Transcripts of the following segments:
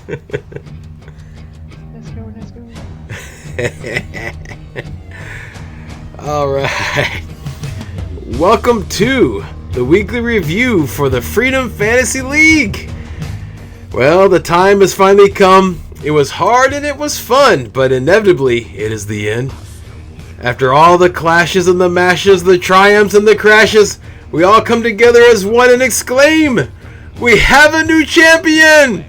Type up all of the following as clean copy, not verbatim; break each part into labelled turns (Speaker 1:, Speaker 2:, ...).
Speaker 1: Let's go, let's go.
Speaker 2: All right. Welcome to the weekly review for the Freedom Fantasy League. Well, the time has finally come. It was hard and it was fun, but inevitably it is the end. After all the clashes and the mashes, the triumphs and the crashes, we all come together as one and exclaim, "We have a new champion!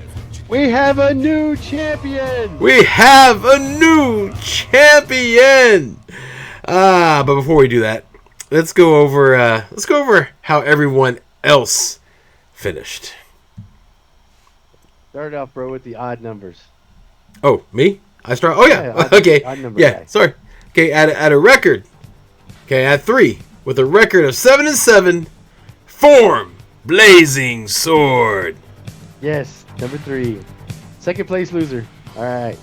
Speaker 1: We have a new champion!
Speaker 2: We have a new champion!" But before we do that, let's go over how everyone else finished.
Speaker 1: Start off, bro, with the odd numbers.
Speaker 2: Oh, me? I start. Oh yeah.
Speaker 1: Yeah,
Speaker 2: Okay.
Speaker 1: odd number
Speaker 2: Yeah.
Speaker 1: guy.
Speaker 2: Sorry. Okay. At a record. Okay. At 3 with a record of 7-7. Form Blazing Sword.
Speaker 1: Yes, number 3. Second place loser. All right.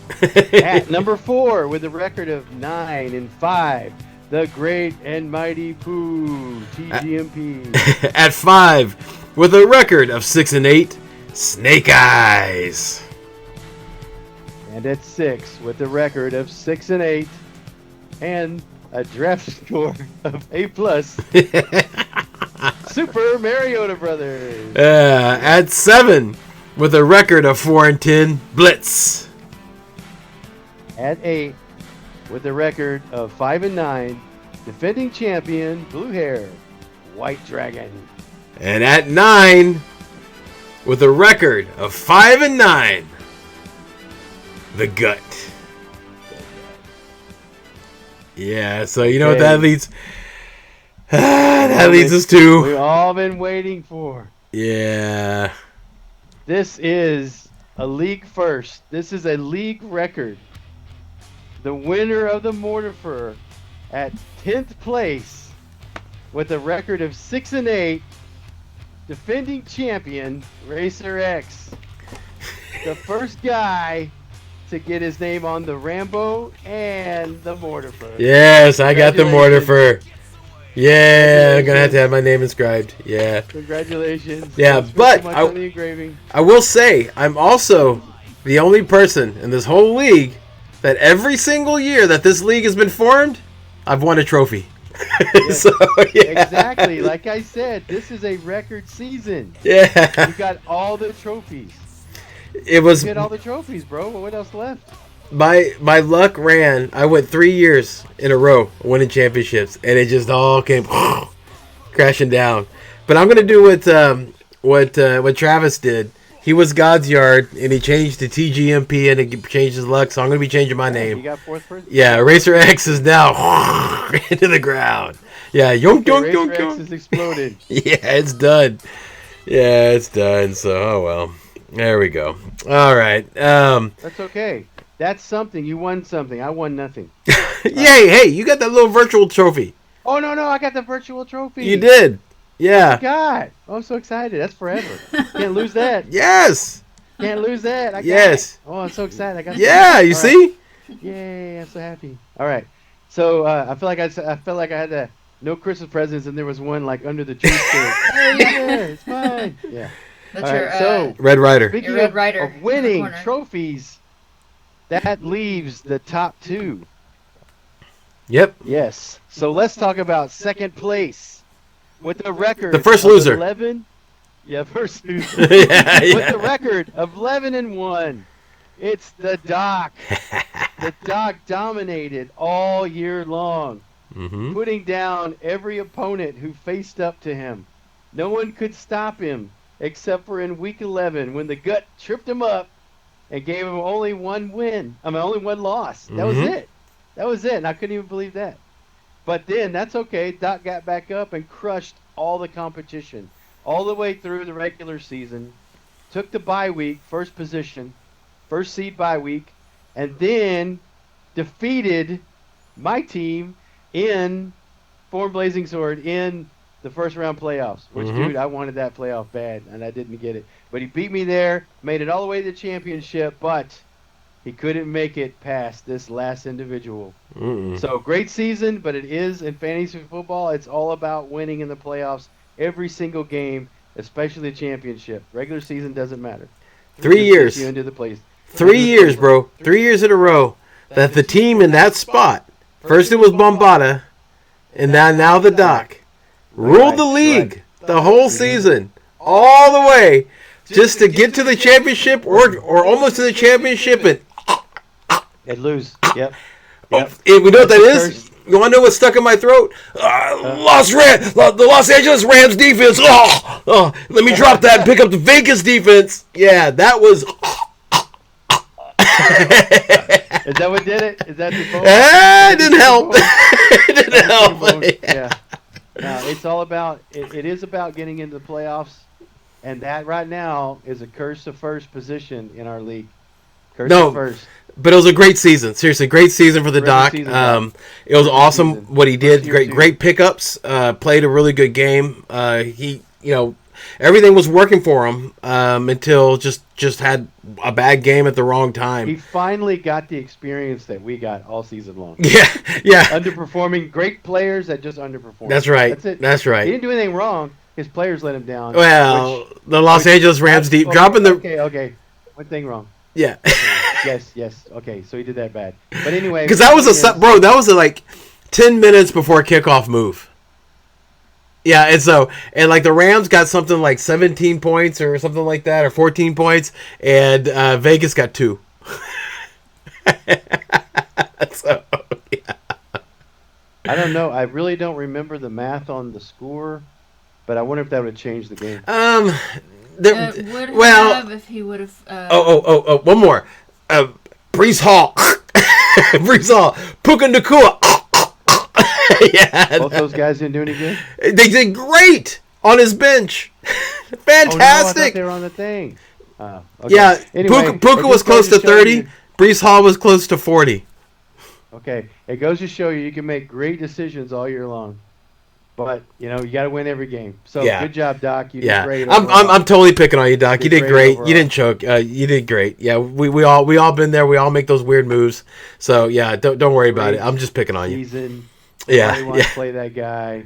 Speaker 1: At number 4 with a record of 9-5. The Great and Mighty Pooh, TGMP.
Speaker 2: At 5 with a record of 6-8. Snake Eyes.
Speaker 1: And at 6 with a record of 6-8 and a draft score of A+. Super Mariota Brothers.
Speaker 2: At 7 with a record of 4-10. Blitz.
Speaker 1: At 8 with a record of 5-9, defending champion Blue Hair, White Dragon.
Speaker 2: And at 9 with a record of 5-9. The Gut. Yeah, so you know what that leads. That leads us to.
Speaker 1: We've all been waiting for.
Speaker 2: Yeah.
Speaker 1: This is a league first. This is a league record. The winner of the Mortifer at 10th place with a record of 6-8, defending champion Racer X. The first guy to get his name on the Rambo and the Mortifer.
Speaker 2: Yes, I got the Mortifer. Yeah, I'm gonna have to have my name inscribed. Yeah.
Speaker 1: Congratulations.
Speaker 2: Yeah, but
Speaker 1: So much on the engraving.
Speaker 2: I will say I'm also the only person in this whole league that every single year that this league has been formed, I've won a trophy.
Speaker 1: Yes.
Speaker 2: So yeah.
Speaker 1: Exactly. Like I said, this is a record season.
Speaker 2: Yeah.
Speaker 1: You got all the trophies.
Speaker 2: It was
Speaker 1: You get all the trophies, bro. What else left?
Speaker 2: my luck ran. I went 3 years in a row winning championships, and it just all came crashing down. But I'm gonna do what Travis did. He was God's Yard, and he changed to TGMP, and it changed his luck. So I'm gonna be changing my
Speaker 1: You
Speaker 2: name.
Speaker 1: got fourth person?
Speaker 2: Yeah, Racer X is now into the ground. Yeah, yonk yonk
Speaker 1: Racer
Speaker 2: yonk
Speaker 1: X
Speaker 2: yonk.
Speaker 1: has exploded.
Speaker 2: Yeah, it's done. Yeah, it's done. So oh well. There we go. All right.
Speaker 1: That's okay. That's something. You won something. I won nothing.
Speaker 2: Yay! Hey, you got that little virtual trophy.
Speaker 1: Oh, no, I got the virtual trophy.
Speaker 2: You did. Yeah.
Speaker 1: God. Oh, I'm so excited. That's forever. Can't lose that.
Speaker 2: Yes.
Speaker 1: Can't lose that. I got
Speaker 2: Yes.
Speaker 1: it. Oh, I'm so excited. I got
Speaker 2: Yeah. You
Speaker 1: All
Speaker 2: see?
Speaker 1: right. Yay, I'm so happy. All right. So I feel like I felt like I had to no Christmas presents, and there was one like under the tree stick. Oh, yeah, it's fine. Yeah.
Speaker 3: That's
Speaker 1: All
Speaker 3: your
Speaker 1: right, so
Speaker 2: Red Rider.
Speaker 1: speaking
Speaker 3: Red Rider
Speaker 1: of
Speaker 3: in the
Speaker 1: winning
Speaker 3: corner.
Speaker 1: trophies, that leaves the top 2.
Speaker 2: Yep.
Speaker 1: Yes. So let's talk about second place with a record.
Speaker 2: The first
Speaker 1: of
Speaker 2: loser.
Speaker 1: 11. Yeah, first loser.
Speaker 2: Yeah,
Speaker 1: With
Speaker 2: yeah.
Speaker 1: the record of 11-1. It's the Doc. The Doc dominated all year long,
Speaker 2: Mm-hmm.
Speaker 1: putting down every opponent who faced up to him. No one could stop him except for in week 11 when the Gut tripped him up and gave him only one win. Only one loss. That was
Speaker 2: Mhm.
Speaker 1: it. That was it. And I couldn't even believe that. But then that's okay. Doc got back up and crushed all the competition all the way through the regular season. Took the bye week, first position, first seed bye week, and then defeated my team in Form Blazing Sword in the first round playoffs. Which,
Speaker 2: Mhm.
Speaker 1: dude, I wanted that playoff bad, and I didn't get it. But he beat me there, made it all the way to the championship, but he couldn't make it past this last individual.
Speaker 2: Mm-mm.
Speaker 1: So great season, but it is in fantasy football. It's all about winning in the playoffs every single game, especially the championship. Regular season doesn't matter.
Speaker 2: 3 years.
Speaker 1: You into the place.
Speaker 2: 3 years, bro. 3 years in a row that the team in that spot, first it was Bombada, and now the Doc, ruled the league the whole season, all the way, just to get to the championship or almost to the championship
Speaker 1: and lose. Yep.
Speaker 2: And we know what that is? You want to know what's stuck in my throat? The Los Angeles Rams defense. Let me drop that and pick up the Vegas defense. Yeah, that was...
Speaker 1: Is that what did it? Is that the vote?
Speaker 2: It didn't help. It didn't help.
Speaker 1: Yeah. No, it's all about... It is about getting into the playoffs, and that right now is a curse of first position in our league. Curse of first.
Speaker 2: But it was a great season. Seriously, great season for the Doc. It was awesome what he did. Great pickups. Played a really good game. He, everything was working for him until just had a bad game at the wrong time.
Speaker 1: He finally got the experience that we got all season long.
Speaker 2: Yeah.
Speaker 1: Underperforming, great players that just underperform.
Speaker 2: That's right.
Speaker 1: That's it.
Speaker 2: That's right.
Speaker 1: He didn't do anything wrong. His players let him down.
Speaker 2: Well, the Los Angeles Rams dropping the...
Speaker 1: Okay. One thing wrong.
Speaker 2: Yeah.
Speaker 1: Yes. Okay, so he did that bad. But anyway,
Speaker 2: because that was that was like 10 minutes before kickoff move. Yeah, and like the Rams got something like 17 points or something like that, or 14 points, and Vegas got 2. So, yeah.
Speaker 1: I don't know. I really don't remember the math on the score, but I wonder if that would have changed the game.
Speaker 3: If he would have.
Speaker 2: One more. Breece Hall. Breece Hall. Puka Nacua. Yeah.
Speaker 1: Both those guys didn't do any good?
Speaker 2: They did great on his bench. Fantastic.
Speaker 1: Oh, no, I thought they were on the thing. Okay.
Speaker 2: Yeah.
Speaker 1: Anyway,
Speaker 2: Puka was close to 30. Breece Hall was close to 40.
Speaker 1: Okay. It goes to show you can make great decisions all year long. But, you got to win every game. So, Good job, Doc. You did great.
Speaker 2: I'm totally picking on you, Doc. You did great. Overall. You didn't choke. You did great. Yeah, we all been there. We all make those weird moves. So, yeah, don't worry about it. I'm just picking on you.
Speaker 1: Yeah. Want to play that guy.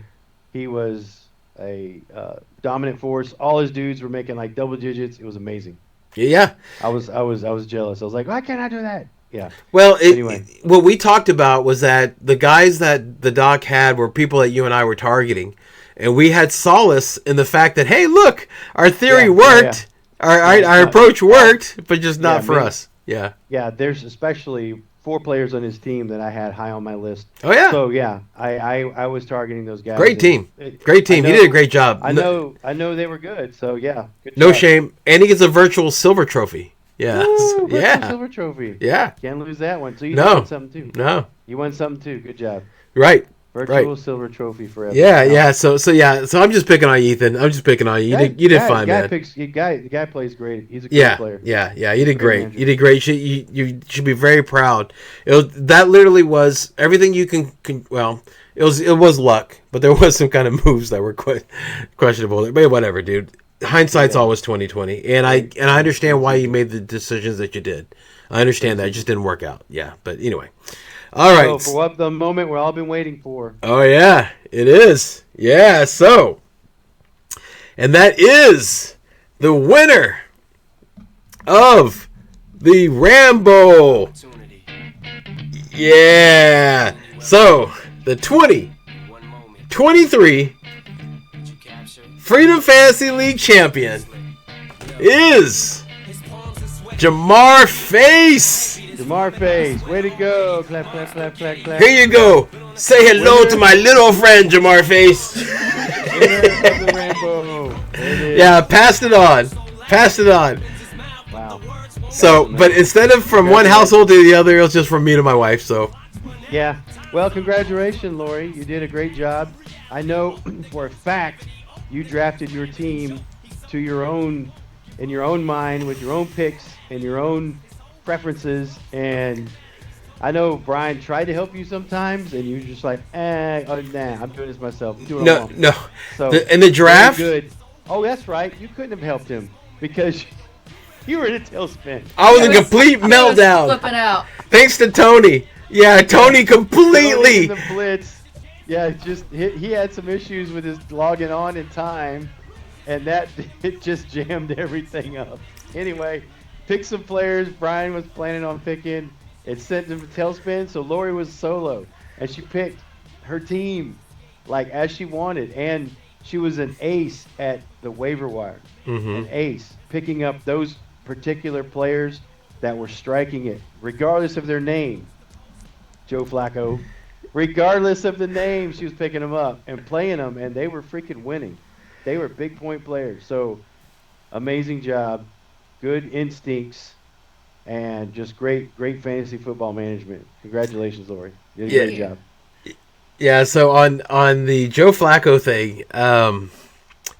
Speaker 1: He was a dominant force. All his dudes were making like double digits. It was amazing.
Speaker 2: Yeah.
Speaker 1: I was jealous. I was like, why can't I do that? Yeah.
Speaker 2: Well, anyway, what we talked about was that the guys that the Doc had were people that you and I were targeting, and we had solace in the fact that, hey, look, our theory worked, our approach worked, but just not for us. Yeah. Yeah.
Speaker 1: There's especially 4 players on his team that I had high on my list.
Speaker 2: Oh yeah.
Speaker 1: So yeah, I was targeting those guys.
Speaker 2: Great team. Great team. He did a great job.
Speaker 1: I know they were good. So yeah. Good
Speaker 2: no
Speaker 1: job.
Speaker 2: shame, and he gets a virtual silver trophy. Yeah.
Speaker 1: Woo, silver trophy.
Speaker 2: Yeah.
Speaker 1: Can't lose that one. So you won something too.
Speaker 2: No.
Speaker 1: You won something too. Good job.
Speaker 2: Right.
Speaker 1: Virtual silver trophy forever.
Speaker 2: Yeah. So I'm just picking on you, Ethan. I'm just picking on you. You did fine, man.
Speaker 1: The guy plays great. He's a great player.
Speaker 2: Yeah. You did great. You did great. You should be very proud. That literally was everything you can. Well, it was luck, but there was some kind of moves that were quite questionable. But whatever, dude. Hindsight's always 20/20, and I understand why you made the decisions that you did. I understand that it just didn't work out. Yeah, but anyway, all right.
Speaker 1: So for the moment we're all been waiting for.
Speaker 2: Oh yeah, it is. Yeah. So, and that is the winner of the Rambo. Yeah. So the 2023 Freedom Fantasy League champion is Jamar Face.
Speaker 1: Jamar Face, way to go. Clap, clap, clap, clap, clap.
Speaker 2: Here you go. Say hello to my little friend, Jamar Face. Yeah, passed it on.
Speaker 1: Wow.
Speaker 2: So, but instead of from one household to the other, it was just from me to my wife, so.
Speaker 1: Yeah. Well, congratulations, Lori. You did a great job. I know for a fact you drafted your team to your own, in your own mind, with your own picks and your own preferences. And I know Brian tried to help you sometimes, and you were just like, nah, I'm doing this myself.
Speaker 2: No.
Speaker 1: So
Speaker 2: in the draft?
Speaker 1: Good. Oh, that's right. You couldn't have helped him because you were in a tailspin.
Speaker 2: I was in a complete meltdown.
Speaker 3: Flipping out.
Speaker 2: Thanks to Tony. Yeah, Tony completely.
Speaker 1: The blitz. Yeah, just he had some issues with his logging on in time, and that it just jammed everything up. Anyway, picked some players Brian was planning on picking. It sent him to tailspin, so Lori was solo, and she picked her team like as she wanted, and she was an ace at the waiver wire. An ace, picking up those particular players that were striking it, regardless of their name. Joe Flacco, regardless of the name, she was picking them up and playing them, and they were freaking winning. They were big point players. So, amazing job, good instincts, and just great fantasy football management. Congratulations, Lori. You did a great job.
Speaker 2: Yeah. So on the Joe Flacco thing,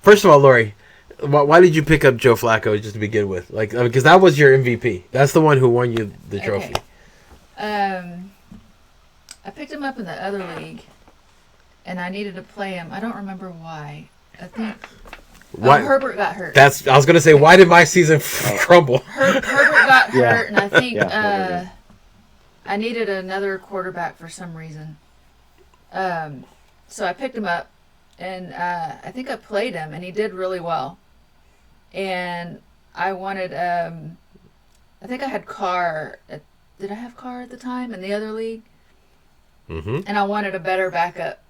Speaker 2: first of all, Lori, why did you pick up Joe Flacco just to begin with? Like, because that was your MVP. That's the one who won you the trophy.
Speaker 3: I picked him up in the other league, and I needed to play him. I don't remember why. I think Herbert got hurt.
Speaker 2: I was gonna say, why did my season crumble?
Speaker 3: Herbert got hurt, and I think
Speaker 1: Yeah.
Speaker 3: I needed another quarterback for some reason. So I picked him up, and I think I played him, and he did really well. And I wanted, I think I had Carr. Did I have Carr at the time in the other league?
Speaker 2: Mm-hmm.
Speaker 3: And I wanted a better backup.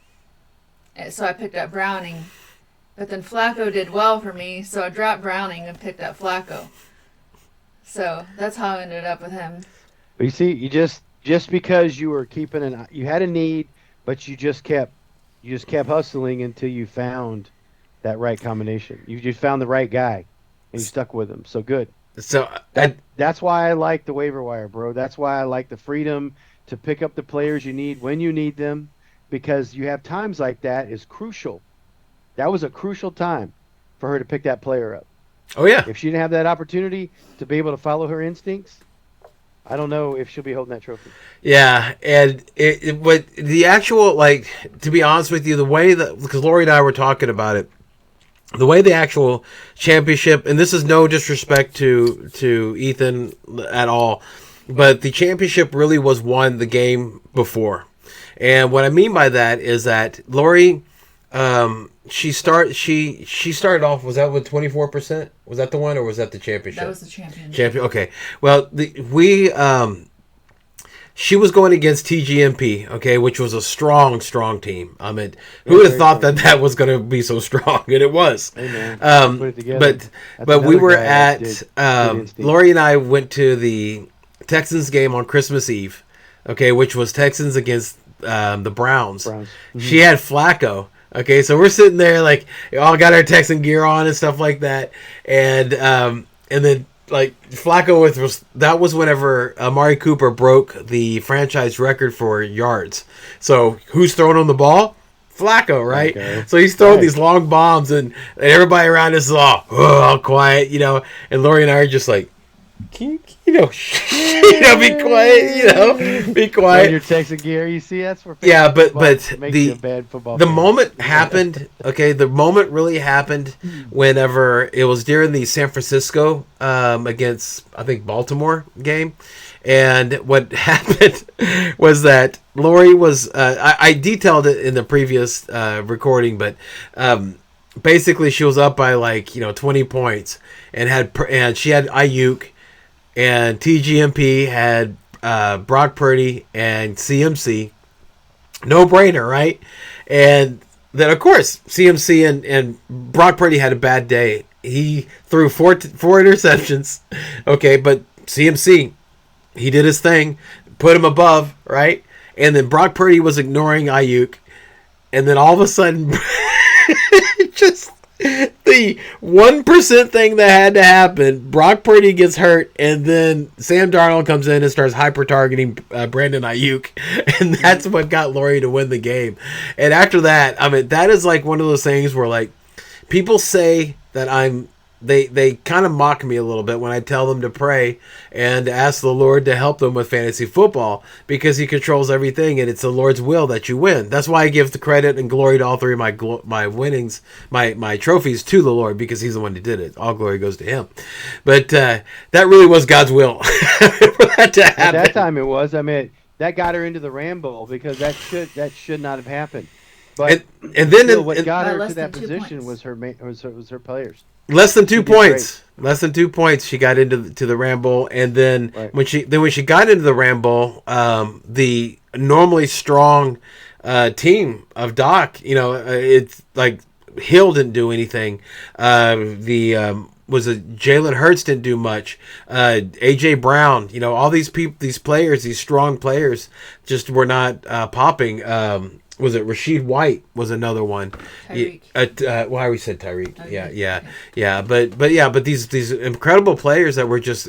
Speaker 3: So I picked up Browning. But then Flacco did well for me, so I dropped Browning and picked up Flacco. So that's how I ended up with him.
Speaker 1: But you see, you just because you were keeping you had a need, but you just kept hustling until you found that right combination. You just found the right guy, and you stuck with him. So good.
Speaker 2: So
Speaker 1: that's why I like the waiver wire, bro. That's why I like the freedom to pick up the players you need when you need them, because you have times like that is crucial. That was a crucial time for her to pick that player up.
Speaker 2: Oh yeah.
Speaker 1: If she didn't have that opportunity to be able to follow her instincts, I don't know if she'll be holding that trophy.
Speaker 2: Yeah, and but the actual, like, to be honest with you, the way that, because Lori and I were talking about it, the way the actual championship, and this is no disrespect to Ethan at all, but the championship really was won the game before. And what I mean by that is that Lori, she started off, was that with 24%? Was that the one, or was that the championship?
Speaker 3: That was the championship.
Speaker 2: Okay. Well, she was going against TGMP, okay, which was a strong team. I mean, who would have thought that was going to be so strong? And it was.
Speaker 1: Hey, man. Put it together.
Speaker 2: But we were at Lori and I went to the Texans game on Christmas Eve, okay, which was Texans against the Browns. Mm-hmm. She had Flacco. Okay, so we're sitting there, like, all got our Texan gear on and stuff like that, and then, like, Flacco that was whenever Amari Cooper broke the franchise record for yards. So who's throwing on the ball? Flacco, right? Okay. So he's throwing these long bombs, and everybody around us is all quiet, and Lori and I are just like, be quiet, be quiet.
Speaker 1: Your Texan gear, you see, that's where
Speaker 2: but
Speaker 1: the
Speaker 2: moment happened. Okay, the moment really happened whenever it was during the San Francisco against, I think, Baltimore game, and what happened was that Lori was. I detailed it in the previous recording, but basically she was up by 20 points and she had Ayuk. And TGMP had Brock Purdy and CMC. No brainer, right? And then, of course, CMC and Brock Purdy had a bad day. He threw four interceptions. Okay, but CMC, he did his thing, put him above, right? And then Brock Purdy was ignoring Ayuk. And then all of a sudden, just the 1% thing that had to happen, Brock Purdy gets hurt, and then Sam Darnold comes in and starts hyper-targeting Brandon Ayuk, and that's what got Lori to win the game. And after that, I mean, that is like one of those things where, like, people say that they kind of mock me a little bit when I tell them to pray and ask the Lord to help them with fantasy football, because he controls everything and it's the Lord's will that you win. That's why I give the credit and glory to all three of my winnings, my trophies, to the Lord, because he's the one who did it. All glory goes to him. But that really was God's will for that to happen.
Speaker 1: At that time it was. I mean, that got her into the Ram Bowl, because that should not have happened. But
Speaker 2: and then
Speaker 1: what got her to that position was her players.
Speaker 2: Less than 2
Speaker 1: She did
Speaker 2: points. Less than 2 points. She got into the Ramble, and then
Speaker 1: Right.
Speaker 2: when she got into the Ramble, the normally strong team of Doc, it's like Hill didn't do anything. Was it Jalen Hurts didn't do much. AJ Brown, all these people, these players, these strong players, just were not popping. Was it Rashid White was another one?
Speaker 3: Tyreek.
Speaker 2: Well, I always said Tyreek.
Speaker 3: Tyreek,
Speaker 2: Yeah. But these incredible players that were just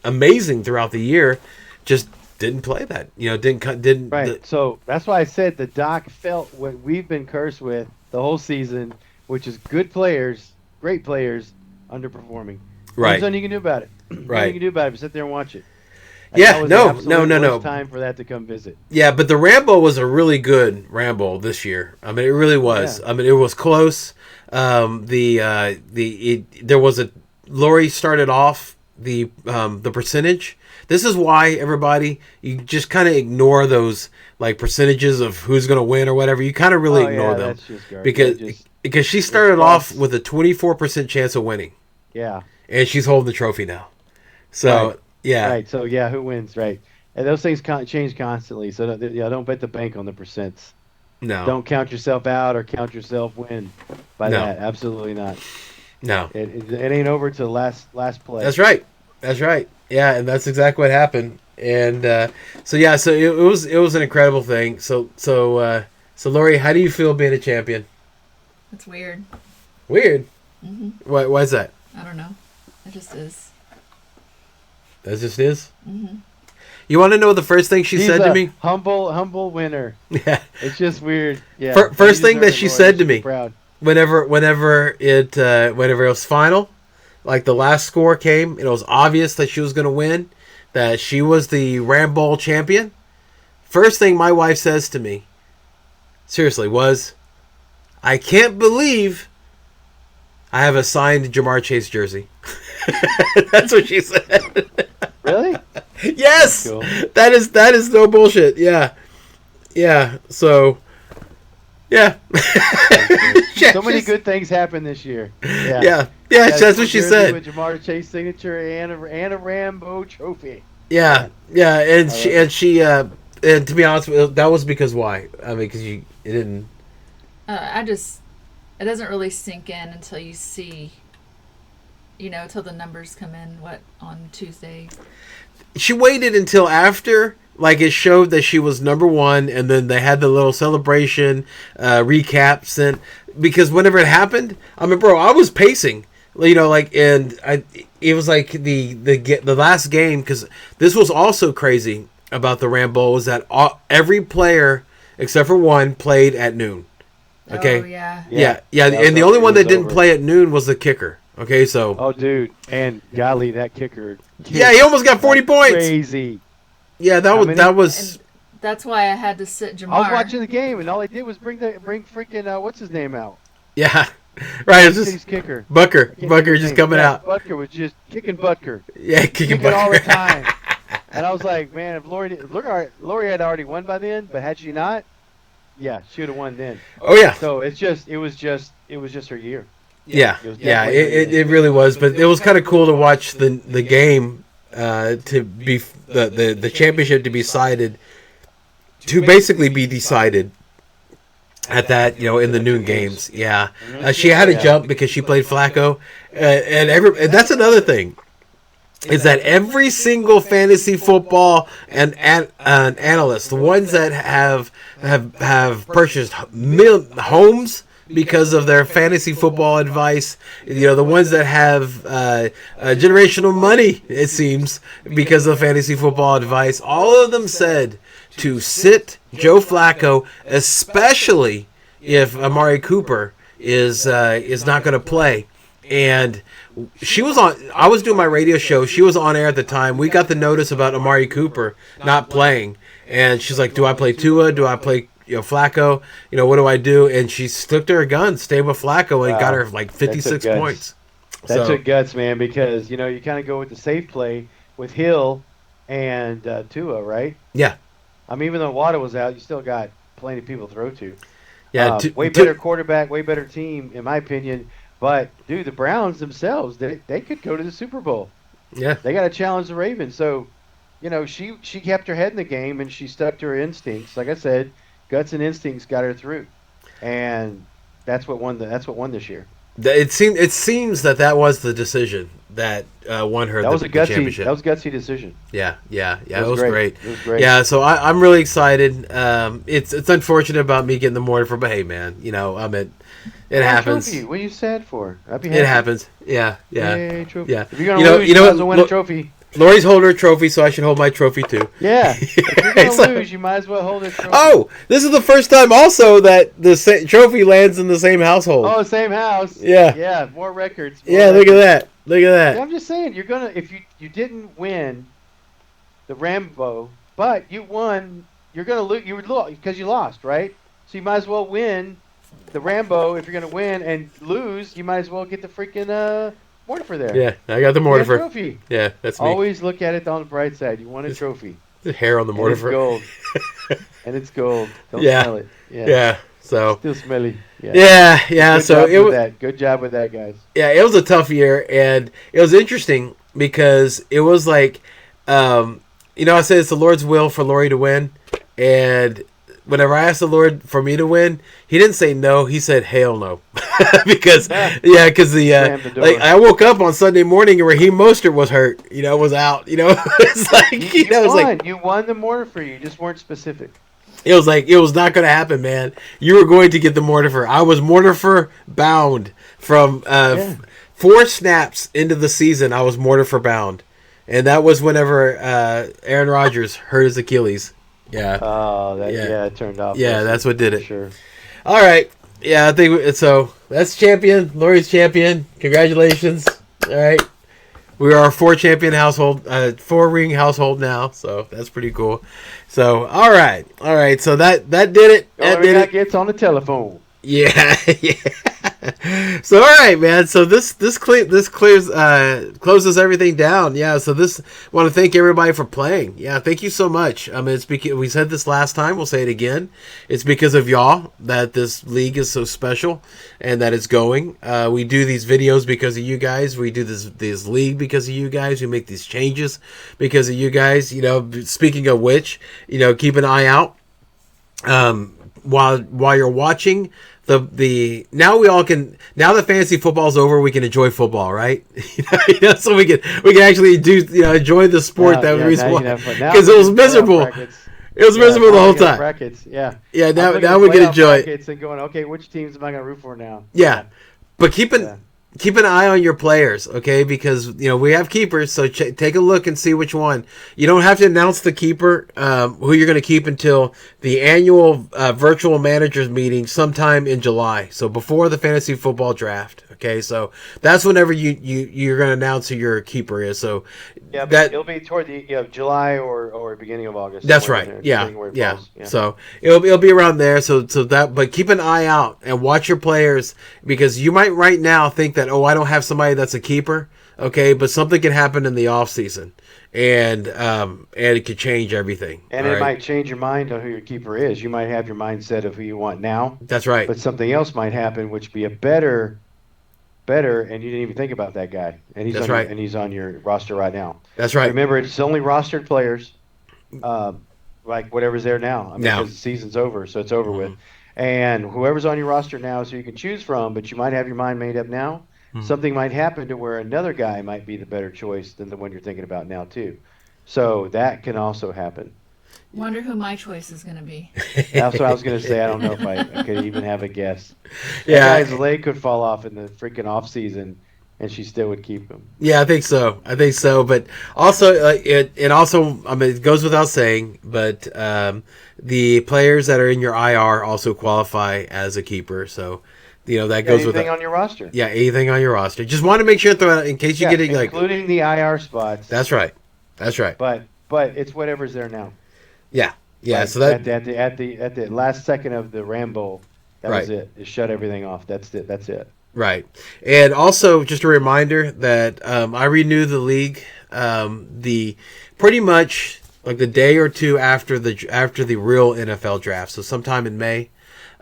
Speaker 2: amazing throughout the year, just didn't play that. Didn't.
Speaker 1: Right. So that's why I said the Doc felt what we've been cursed with the whole season, which is good players, great players, underperforming.
Speaker 2: Right.
Speaker 1: There's nothing you can do about it. Nothing
Speaker 2: Right.
Speaker 1: you can do about it but sit there and watch it.
Speaker 2: Yeah,
Speaker 1: That was
Speaker 2: no,
Speaker 1: the absolute
Speaker 2: no.
Speaker 1: worst time for that to come visit.
Speaker 2: Yeah, but the Ramble was a really good Ramble this year. I mean, it really was.
Speaker 1: Yeah.
Speaker 2: I mean, it was close. There was a Lori started off the percentage. This is why everybody, you just kind of ignore those like percentages of who's going to win or whatever. You kind of really ignore them
Speaker 1: that's just garbage.
Speaker 2: because she started off
Speaker 1: false.
Speaker 2: with a 24% chance of winning,
Speaker 1: Yeah.
Speaker 2: and she's holding the trophy now. So
Speaker 1: Right.
Speaker 2: yeah,
Speaker 1: Right. So yeah, who wins? Right. And those things change constantly. So don't bet the bank on the percents.
Speaker 2: no,
Speaker 1: Don't count yourself out or count yourself win by
Speaker 2: No.
Speaker 1: that. Absolutely not.
Speaker 2: no.
Speaker 1: It ain't over till last play.
Speaker 2: That's right. That's right. Yeah, and that's exactly what happened. And so it was an incredible thing. So Lori, how do you feel being a champion?
Speaker 3: It's weird.
Speaker 2: Weird.
Speaker 3: Hmm.
Speaker 2: Why is that?
Speaker 3: I don't know. It just is.
Speaker 2: That just is.
Speaker 3: Hmm.
Speaker 2: You want to know the first thing she
Speaker 1: She's
Speaker 2: said to
Speaker 1: a
Speaker 2: me?
Speaker 1: humble winner.
Speaker 2: Yeah.
Speaker 1: It's just weird. Yeah.
Speaker 2: First
Speaker 1: You
Speaker 2: thing
Speaker 1: deserve
Speaker 2: that
Speaker 1: it,
Speaker 2: she
Speaker 1: Lori.
Speaker 2: said
Speaker 1: You
Speaker 2: to
Speaker 1: should be
Speaker 2: me.
Speaker 1: Proud.
Speaker 2: Whenever it was final, like the last score came, and it was obvious that she was going to win, that she was the Ramble champion. First thing my wife says to me, seriously, was, "I can't believe I have a signed Jamar Chase jersey." That's what she said.
Speaker 1: Really?
Speaker 2: Yes,
Speaker 1: Cool.
Speaker 2: that is no bullshit. Yeah. So, yeah. Yeah,
Speaker 1: So many
Speaker 2: she's-
Speaker 1: good things happened this year. Yeah.
Speaker 2: Yeah,
Speaker 1: Got
Speaker 2: that's
Speaker 1: a
Speaker 2: what she
Speaker 1: jersey
Speaker 2: said.
Speaker 1: With Jamar Chase signature and a Rambo trophy.
Speaker 2: Yeah, and and to be honest, that was because why? I mean, because it didn't.
Speaker 3: It doesn't really sink in until you see, till the numbers come in, on Tuesday.
Speaker 2: She waited until after, like, it showed that she was number one, and then they had the little celebration recaps, and because whenever it happened, I mean, bro, I was pacing, it was like the last game, because this was also crazy about the Rambo, was that every player except for one played at noon. Okay.
Speaker 3: Oh, yeah.
Speaker 2: Yeah, and the only one that didn't play at noon was the kicker. Okay, so
Speaker 1: Oh, dude, and golly, that kicker.
Speaker 2: yeah, he almost got 40 points.
Speaker 1: Crazy.
Speaker 2: Yeah, that was
Speaker 3: And that's why I had to sit Jamar.
Speaker 1: I was watching the game, and all they did was bring freaking what's his name out.
Speaker 2: yeah, right. It's
Speaker 1: City's
Speaker 2: just
Speaker 1: kicker.
Speaker 2: Bucker
Speaker 1: Can't think
Speaker 2: just
Speaker 1: of his name.
Speaker 2: coming
Speaker 1: Yeah,
Speaker 2: out.
Speaker 1: Butker was just kicking Butker.
Speaker 2: Yeah, kicking
Speaker 1: Kicking all the
Speaker 2: Bucker.
Speaker 1: time. And I was like, man, if Lori had already won by then, but had she not, yeah, she would have won then.
Speaker 2: Oh yeah,
Speaker 1: So it was just her year.
Speaker 2: yeah,
Speaker 1: It was
Speaker 2: yeah.
Speaker 1: definitely-
Speaker 2: It really was, but it was kind of cool to watch the game to be the championship to be decided, to basically be decided at that, in the noon games. Yeah, she had to jump because she played Flacco, and that's another thing. Is that every single fantasy football and analyst, the ones that have purchased homes because of their fantasy football advice, the ones that have generational money, it seems, because of fantasy football advice, all of them said to sit Joe Flacco, especially if Amari Cooper is not going to play. And she was on. I was doing my radio show. She was on air at the time. We got the notice about Amari Cooper not playing, and she's like, "Do I play Tua? Do I play Flacco? What do I do?" And she stuck to her guns, stayed with Flacco, and got her like 56
Speaker 1: guts.
Speaker 2: points.
Speaker 1: That
Speaker 2: So,
Speaker 1: took guts, man, because you kind of go with the safe play with Hill and Tua, right?
Speaker 2: yeah,
Speaker 1: I mean, even though Water was out, you still got plenty of people to throw to.
Speaker 2: yeah.
Speaker 1: Way better quarterback, way better team, in my opinion. But dude, the Browns themselves, they could go to the Super Bowl.
Speaker 2: Yeah.
Speaker 1: They got to challenge the Ravens. So, she kept her head in the game and she stuck to her instincts. Like I said, guts and instincts got her through, and that's what won this year.
Speaker 2: It seems that was the decision that won her
Speaker 1: That was
Speaker 2: the
Speaker 1: a gutsy
Speaker 2: championship.
Speaker 1: that was a gutsy decision.
Speaker 2: Yeah. It
Speaker 1: It
Speaker 2: was great.
Speaker 1: It was great.
Speaker 2: Yeah, so I'm really excited. It's unfortunate about me getting the Mortifer, but hey, man, it happens.
Speaker 1: Trophy. What are you sad for? I'd be
Speaker 2: It
Speaker 1: happy.
Speaker 2: happes. Yeah.
Speaker 1: Yay, trophy.
Speaker 2: Yeah.
Speaker 1: If you're gonna
Speaker 2: You know-
Speaker 1: lose,
Speaker 2: you know
Speaker 1: might
Speaker 2: what,
Speaker 1: as well win
Speaker 2: look-
Speaker 1: a trophy.
Speaker 2: Lori's holding her trophy, so I should hold my trophy too.
Speaker 1: Yeah. If you're
Speaker 2: It's
Speaker 1: gonna
Speaker 2: like-
Speaker 1: lose, you might as well hold a trophy.
Speaker 2: Oh, this is the first time also that the trophy lands in the same household.
Speaker 1: Oh, same house.
Speaker 2: Yeah.
Speaker 1: Yeah. More records. more
Speaker 2: Yeah, look at
Speaker 1: records.
Speaker 2: that. Look at that.
Speaker 1: Yeah, I'm just saying, if you didn't win the Rambo, but you won, you're gonna lose. You would lose because you lost, right? So you might as well win the Rambo if you're gonna win, and lose, you might as well get the freaking Mortifer there.
Speaker 2: Yeah, I got the
Speaker 1: You got a
Speaker 2: Mortifer.
Speaker 1: trophy.
Speaker 2: Yeah, that's me.
Speaker 1: Always look at it on the bright side. You won a trophy.
Speaker 2: The hair on the
Speaker 1: And it's
Speaker 2: Mortifer.
Speaker 1: gold. And it's gold. Don't
Speaker 2: Yeah.
Speaker 1: smell it. Yeah.
Speaker 2: Yeah. So.
Speaker 1: Still smelly. Yeah.
Speaker 2: Yeah.
Speaker 1: Good
Speaker 2: So
Speaker 1: job
Speaker 2: it
Speaker 1: with
Speaker 2: was.
Speaker 1: that. Good job with that, guys.
Speaker 2: Yeah, it was a tough year, and it was interesting because it was like, I said it's the Lord's will for Lori to win, and whenever I asked the Lord for me to win, He didn't say no. He said hell no, because because
Speaker 1: Slammed the door.
Speaker 2: like I woke up on Sunday morning and Raheem Mostert was hurt, was out, it's like
Speaker 1: You
Speaker 2: it was
Speaker 1: won.
Speaker 2: like
Speaker 1: You won the Mortifer. You just weren't specific.
Speaker 2: it was like it was not going to happen, man. You were going to get the Mortifer. I was Mortifer bound from 4 snaps into the season. I was Mortifer bound, and that was whenever Aaron Rodgers hurt his Achilles. Yeah,
Speaker 1: Oh,
Speaker 2: Yeah.
Speaker 1: it turned off.
Speaker 2: yeah, that's what did it.
Speaker 1: Sure.
Speaker 2: All right, yeah, I think so. That's champion. Lori's champion. Congratulations. All right. We are a 4-champion household, 4-ring household now, so that's pretty cool. So, all right. So that did it. That did it.
Speaker 1: Gets on the telephone.
Speaker 2: Yeah, yeah. So all right, man. So this clears closes everything down. Yeah. So want to thank everybody for playing. Yeah, thank you so much. I mean, it's because we said this last time. We'll say it again. It's because of y'all that this league is so special and that it's going. We do these videos because of you guys. We do this league because of you guys. We make these changes because of you guys. Speaking of which, keep an eye out. While you're watching now that fantasy football's over, we can enjoy football, right? So we can actually do enjoy the sport because it was miserable. It was miserable the whole time.
Speaker 1: Brackets, yeah.
Speaker 2: Yeah, now
Speaker 1: I'm looking
Speaker 2: we
Speaker 1: at
Speaker 2: can
Speaker 1: playoff
Speaker 2: enjoy it.
Speaker 1: brackets and going, okay, which teams am I going to root for now?
Speaker 2: Yeah, but keep
Speaker 1: Yeah.
Speaker 2: an eye on your players, okay? Because we have keepers, so take a look and see which one. You don't have to announce the keeper who you're going to keep until the annual virtual managers meeting sometime in July. So before the fantasy football draft, okay? So that's whenever you're going to announce who your keeper is. So
Speaker 1: Yeah, but it'll be toward the July or beginning of August.
Speaker 2: that's
Speaker 1: somewhere
Speaker 2: right.
Speaker 1: in there,
Speaker 2: Yeah.
Speaker 1: depending where it
Speaker 2: Yeah.
Speaker 1: falls.
Speaker 2: So it'll be around there. So that, but keep an eye out and watch your players because you might right now think that, oh, I don't have somebody that's a keeper. Okay. But something can happen in the off season and it could change everything.
Speaker 1: And
Speaker 2: all
Speaker 1: it
Speaker 2: right?
Speaker 1: might change your mind on who your keeper is. You might have your mindset of who you want now,
Speaker 2: That's right.
Speaker 1: but something else might happen, which be a better, and you didn't even think about that guy, and he's
Speaker 2: That's
Speaker 1: on
Speaker 2: right.
Speaker 1: and he's on your roster right now.
Speaker 2: That's right.
Speaker 1: Remember, it's only rostered players, like whatever's there now. I mean,
Speaker 2: Now.
Speaker 1: because the season's over, so it's over with. And whoever's on your roster now, so you can choose from, but you might have your mind made up now. Something might happen to where another guy might be the better choice than the one you're thinking about now too. So that can also happen.
Speaker 3: Wonder who my choice is going to be.
Speaker 1: That's what I was going to say. I don't know if I could even have a guess.
Speaker 2: Yeah.
Speaker 1: That guy's leg could fall off in the freaking off season, and she still would keep him.
Speaker 2: Yeah, I think so. But also, it also, I mean, it goes without saying, but the players that are in your IR also qualify as a keeper. So, that goes with
Speaker 1: anything on your roster.
Speaker 2: Yeah, anything on your roster. Just want to make sure throw it out in case you get it.
Speaker 1: Including the IR spots.
Speaker 2: That's right.
Speaker 1: But it's whatever's there now.
Speaker 2: Yeah.
Speaker 1: Like,
Speaker 2: So that
Speaker 1: at the last second of the Rambo, that was
Speaker 2: Right.
Speaker 1: it. It shut everything off. That's it.
Speaker 2: right. And also, just a reminder that I renewed the league. The pretty much like the day or two after the real NFL draft. So sometime in May.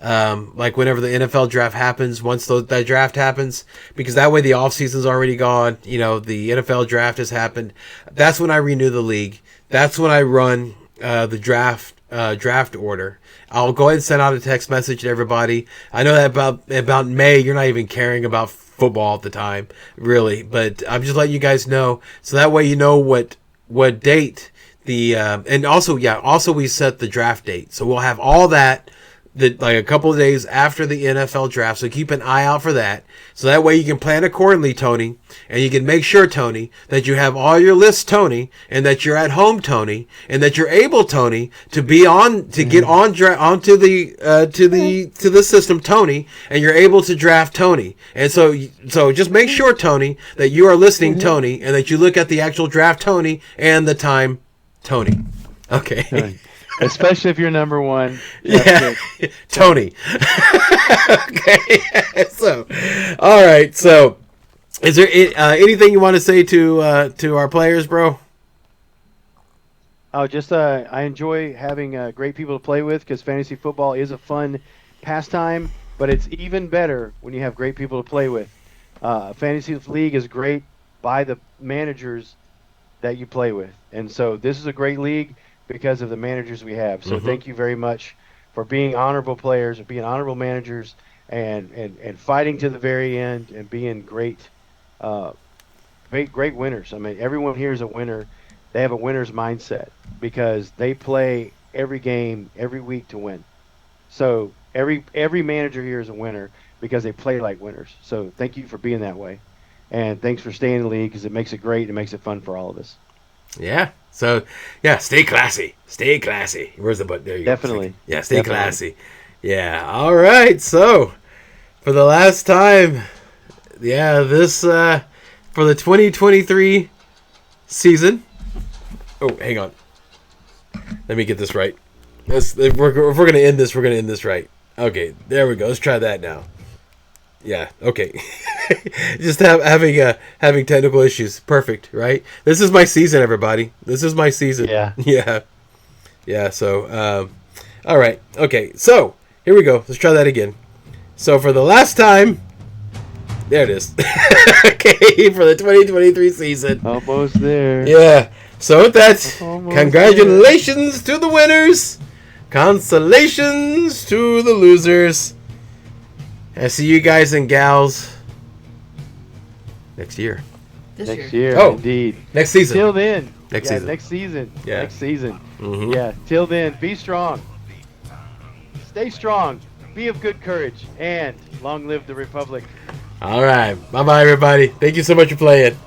Speaker 2: like whenever the NFL draft happens, once that draft happens, because that way the off season's already gone. You know, the NFL draft has happened. That's when I renew the league. That's when I run the draft order. I'll go ahead and send out a text message to everybody. I know that about May, you're not even caring about football at the time, really, but I'm just letting you guys know, so that way you know what date the and also we set the draft date, so we'll have all that like a couple of days after the NFL draft, so keep an eye out for that. So that way you can plan accordingly, Tony, and you can make sure, Tony, that you have all your lists, Tony, and that you're at home, Tony, and that you're able, Tony, to be on to get on onto the to the system, Tony, and you're able to draft Tony. And so just make sure, Tony, that you are listening, Tony, and that you look at the actual draft, Tony, and the time, Tony. Okay.
Speaker 1: Especially if you're number one.
Speaker 2: Yeah, Tony. Okay. So, all right. So, is there anything you want to say to our players, bro?
Speaker 1: Oh, just I enjoy having great people to play with, because fantasy football is a fun pastime, but it's even better when you have great people to play with. Fantasy league is great by the managers that you play with, and so this is a great league because of the managers we have. So thank you very much for being honorable players, and being honorable managers, and fighting to the very end, and being great winners. I mean, everyone here is a winner. They have a winner's mindset because they play every game every week to win. So every manager here is a winner because they play like winners. So thank you for being that way, and thanks for staying in the league, because it makes it great. It makes it fun for all of us.
Speaker 2: Yeah. So, yeah, stay classy. Stay classy. Where's the button? There you
Speaker 1: Definitely.
Speaker 2: go. Yeah, stay classy. Yeah. All right. So, for the last time, this for the 2023 season. Oh, hang on. Let me get this right. If we're going to end this, we're going to end this right. Okay, there we go. Let's try that now. Yeah, okay. Just having technical issues. Perfect, right? This is my season, everybody. This is my season.
Speaker 1: Yeah.
Speaker 2: Yeah, so, all right. Okay, so, here we go. Let's try that again. So, for the last time, there it is. Okay, for the 2023 season.
Speaker 1: Almost there.
Speaker 2: Yeah. So, with that,
Speaker 1: Almost
Speaker 2: congratulations to the winners. Consolations to the losers. I see you guys and gals next year.
Speaker 1: Next year,
Speaker 2: Oh.
Speaker 1: indeed.
Speaker 2: Next season.
Speaker 1: Till then.
Speaker 2: Next season.
Speaker 1: Next season.
Speaker 2: Yeah.
Speaker 1: Next season.
Speaker 2: Mhm.
Speaker 1: Yeah. Till then, be strong. Stay strong. Be of good courage. And long live the Republic.
Speaker 2: All right. Bye-bye, everybody. Thank you so much for playing.